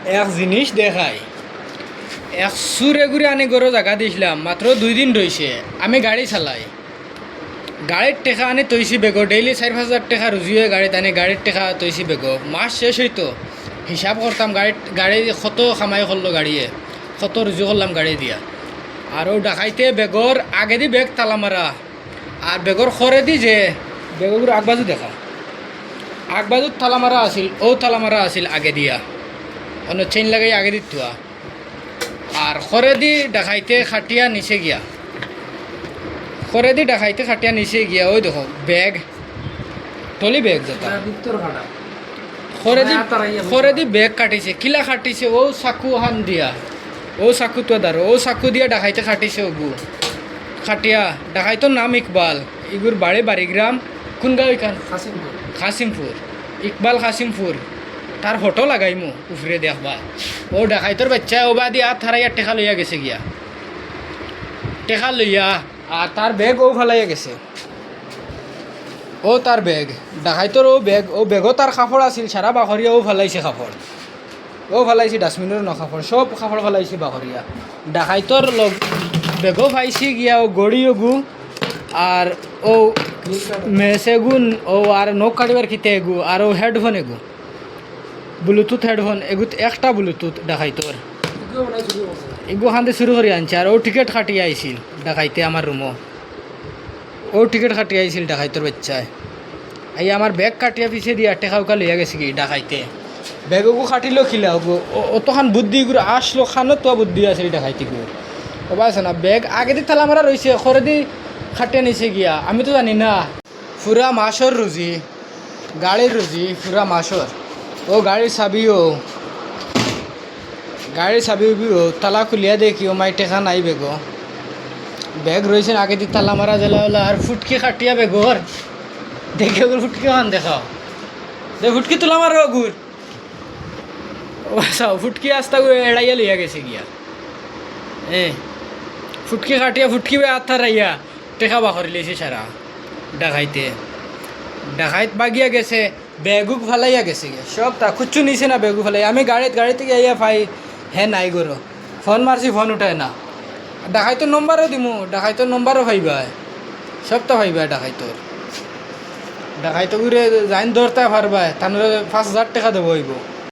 এক জিনিস দেখাই, এক সুরে ঘুরে আনি গরো জায়গা দিয়েছিলাম, মাত্র 2 দিন রয়েছে। আমি গাড়ি চালাই, গাড়ির টেকা আনি তৈছি বেগো, ডেইলি 4-5 হাজার টাকা রুজি হয়ে গাড়িতে আনি গাড়ির টেকা তৈছি বেগো। মাস শেষ হইতো, হিসাব করতাম গাড়ি কত কামাই করলো গাড়িয়ে, কত রুজি করলাম গাড়ি দিয়া। আর ও ডাকাইতে বেগর আগে দি বেগ তালা মারা, আর বেগর খরে দি যে বেগগুলো আগবাজু দেখা, আগবাজুর তালা মারা আছিল, ও তালা মারা আছিল আগে দিয়া, অন্য চেইন লাগাই আগে দিত। আর খরে দি ডাকাইতে খাটিয়া নিচে গিয়া, খরে দি ডাকাইতে খাটিয়া নিচে গিয়া, ওই দেখো ব্যাগ, টলি ব্যাগ যেটা খরে দি ব্যাগ কাটিছে, কিলা কাটিছে, ও চাকু হান দিয়া, ও চাকু তো দাঁড়ো, ও চাকু দিয়া ডাকাইতে খাটিছে। ওগু খাটিয়া ডাকাইতোর নাম ইকবাল, ইগুর বাড়ি বাড়িগ্রাম। কোন গাঁও এখান? কাশিমপুর। ইকবাল কাশিমপুর, তার ফটো লাগাইমু উফরে দেখবা। ও ডাকাইতোর বাচ্চা ও বা দিয়ে থারাইয়া টেকা লইয়া গেছে গিয়া, টেকা লইয়া, আর তার ব্যাগ ও ফালাইয়া গেছে। ও তার ব্যাগ ডাকাইতোর, ও ব্যাগও তার কাপড় আছিল, সারা বাখরিয়া ও ফালাইছে কাপড়, ও ফালাইছে ডাস্টবিনের ন কাপড়, সব কাপড় ফালাইছে বাখরিয়া। ডাকাইতোর লগ বেগও পাইছি গিয়া, ও গড়িও গু, আর ও মেসে গুণ, ও আর নখ কাটিবার খিতে এগু, আর ও হেডফোন এগু, ব্লুটুথ হেডফোন এগুত একটা ব্লুটুথ ডাকাইতোর এগু খান্তে শুরু করে আনছে। আর ও টিকিট কাটিয়ে আইছিল ডাকাইতে আমার রুমও, ও টিকিট কাটিয়ে আইছিল ডাকাইতোর বাচ্চায়। এই আমার ব্যাগ কাটিয়া পিছিয়ে দিয়ে টেকা উকা লইয়া গেছে কি ডাকাইতে। ব্যাগকু কাটিলো খিলা গো, অতখান বুদ্ধি গুলো আসলো, খানো তো বুদ্ধি আছে ডাকাইতে গু। ওবা আছে না, ব্যাগ আগে দিয়ে তালা মারা রয়েছে, খরে দি খাটিয়া নিচে গিয়া, আমি তো জানি না। পুরা মাসর রুজি, গাড়ির রুজি পুরা মাসর। ও গাড়ির চাবিও, গাড়ির চাবিও তালা খুলিয়া দেখি ও মাই টেকা নাই বেগো, ব্যাগ রয়েছে আগে দিয়ে তালা মারা জ্বালা হলো। আর ফুটকি খাটিয়া বেগর দেখে ওগুলো ফুটকি খান দেখাও, দে ফুটকি তোলা মারো গুড়। ও চাও ফুটকি আস্তা এড়াইয়া লইয়া গেছে গিয়া, ফুটকি কাটিয়া ফুটকি আত্মা রাইয়া টেকা বাখরি লেছে সারা ডাকাইতে। ডাকাইত বাগিয়া গেছে, ব্যাগুক ফালাইয়া গেছে গিয়া, সব তা খুচ্ছু নিছে না ব্যাগু ফালাই। আমি গাড়িতে আইয়া পাই হে নাই গরো, ফোন মারছি ফোন উঠায় না। ডাকাইতোর নম্বরও দিমু, ডাকাইতোর নম্বরও ভাইবা, সব তো ভাইবা ডাকাইতো ঘুরে যাইন ধরতে পারবা, তাহলে 5,000 টাকা দেবো হইব।